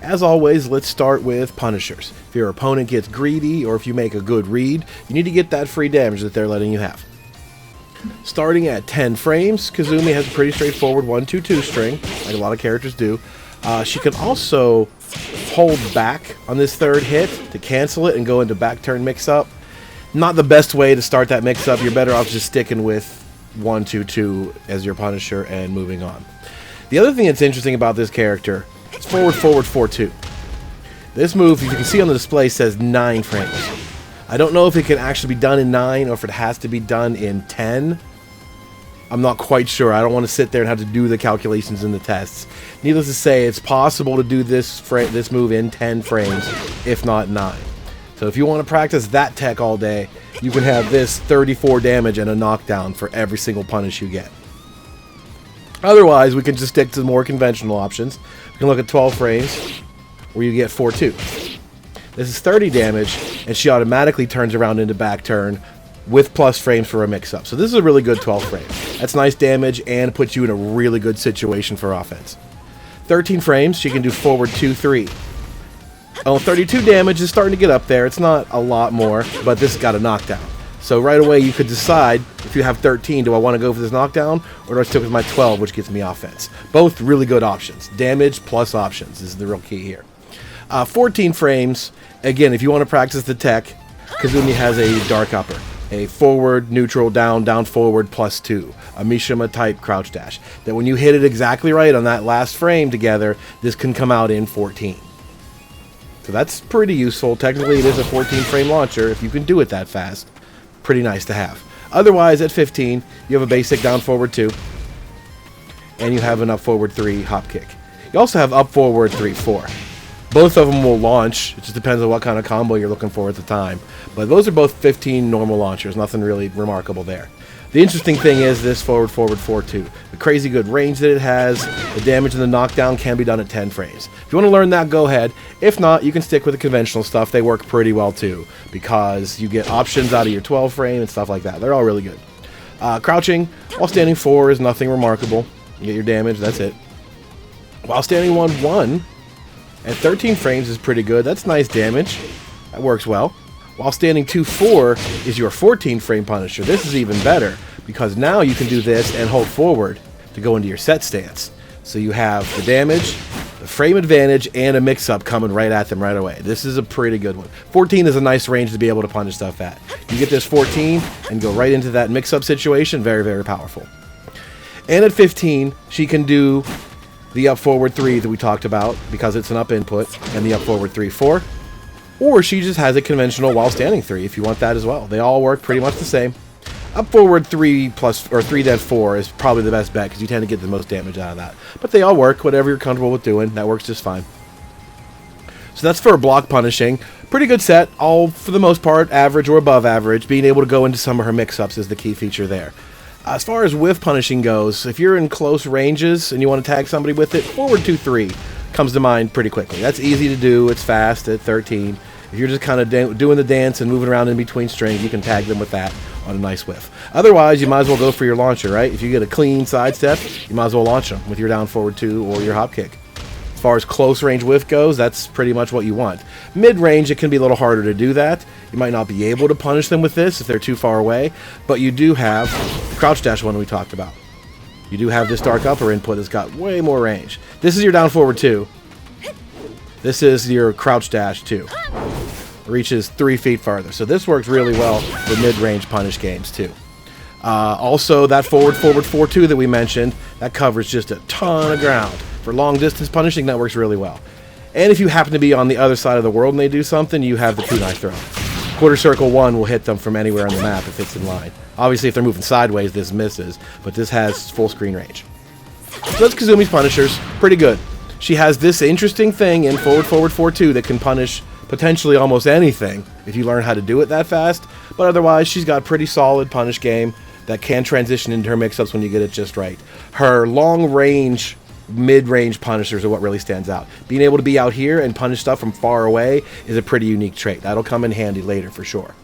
As always, let's start with punishers. If your opponent gets greedy or if you make a good read, you need to get that free damage that they're letting you have. Starting at 10 frames, Kazumi has a pretty straightforward 1-2-2 string, like a lot of characters do. She can also hold back on this third hit to cancel it and go into back turn mix-up. Not the best way to start that mix-up. You're better off just sticking with 1-2-2 as your Punisher and moving on. The other thing that's interesting about this character is forward, 4-2. This move, if you can see on the display, says 9 frames. I don't know if it can actually be done in 9 or if it has to be done in 10. I'm not quite sure. I don't want to sit there and have to do the calculations in the tests. Needless to say, it's possible to do this move in 10 frames, if not 9. So if you want to practice that tech all day, you can have this 34 damage and a knockdown for every single punish you get. Otherwise, we can just stick to more conventional options. We can look at 12 frames, where you get 4-2. This is 30 damage, and she automatically turns around into back turn with plus frames for a mix-up. So this is a really good 12 frame. That's nice damage and puts you in a really good situation for offense. 13 frames, she can do forward 2-3. Oh, 32 damage is starting to get up there. It's not a lot more, but this has got a knockdown. So right away you could decide, if you have 13, do I want to go for this knockdown, or do I stick with my 12, which gets me offense? Both really good options. Damage plus options is the real key here. 14 frames, again, if you want to practice the tech, Kazumi has a dark upper. A forward, neutral, down, down, forward, +2. A Mishima type crouch dash. That when you hit it exactly right on that last frame together, this can come out in 14. So that's pretty useful. Technically, it is a 14 frame launcher if you can do it that fast. Pretty nice to have. Otherwise, at 15, you have a basic down, forward 2. And you have an up, forward 3 hop kick. You also have up, forward 3, 4. Both of them will launch. It just depends on what kind of combo you're looking for at the time. But those are both 15 normal launchers. Nothing really remarkable there. The interesting thing is this forward, 4-2. The crazy good range that it has. The damage and the knockdown can be done at 10 frames. If you want to learn that, go ahead. If not, you can stick with the conventional stuff. They work pretty well too, because you get options out of your 12 frame and stuff like that. They're all really good. Crouching while standing 4 is nothing remarkable. You get your damage, that's it. While standing 1-1 at 13 frames is pretty good. That's nice damage. That works well. While standing 2-4 is your 14 frame Punisher. This is even better, because now you can do this and hold forward to go into your set stance. So you have the damage, the frame advantage, and a mix-up coming right at them right away. This is a pretty good one. 14 is a nice range to be able to punish stuff at. You get this 14 and go right into that mix-up situation. Very, very powerful. And at 15, she can do the up forward 3 that we talked about, because it's an up input, and the up forward 3-4. Or she just has a conventional while standing 3 if you want that as well. They all work pretty much the same. Up forward 3 plus or 3 then 4 is probably the best bet, because you tend to get the most damage out of that. But they all work, whatever you're comfortable with doing. That works just fine. So that's for block punishing. Pretty good set, all for the most part average or above average. Being able to go into some of her mix-ups is the key feature there. As far as whiff punishing goes, if you're in close ranges and you want to tag somebody with it, forward 2-3 comes to mind pretty quickly. That's easy to do. It's fast at 13. If you're just kind of doing the dance and moving around in between strings, you can tag them with that on a nice whiff. Otherwise, you might as well go for your launcher, right? If you get a clean sidestep, you might as well launch them with your down forward 2 or your hop kick. As far as close range whiff goes, that's pretty much what you want. Mid range, it can be a little harder to do that. You might not be able to punish them with this if they're too far away, but you do have the crouch dash one we talked about. You do have this dark upper input that's got way more range. This is your down forward 2. This is your crouch dash 2. It reaches 3 feet farther. So this works really well for mid-range punish games too. Also, that forward 4-2 that we mentioned, that covers just a ton of ground. For long distance punishing, that works really well. And if you happen to be on the other side of the world and they do something, you have the kunai throw. Quarter circle 1 will hit them from anywhere on the map if it's in line. Obviously, if they're moving sideways, this misses, but this has full screen range. So that's Kazumi's punishers. Pretty good. She has this interesting thing in forward 4-2 that can punish potentially almost anything if you learn how to do it that fast. But otherwise, she's got a pretty solid punish game that can transition into her mix-ups when you get it just right. Her long-range, mid-range punishers are what really stands out. Being able to be out here and punish stuff from far away is a pretty unique trait. That'll come in handy later for sure.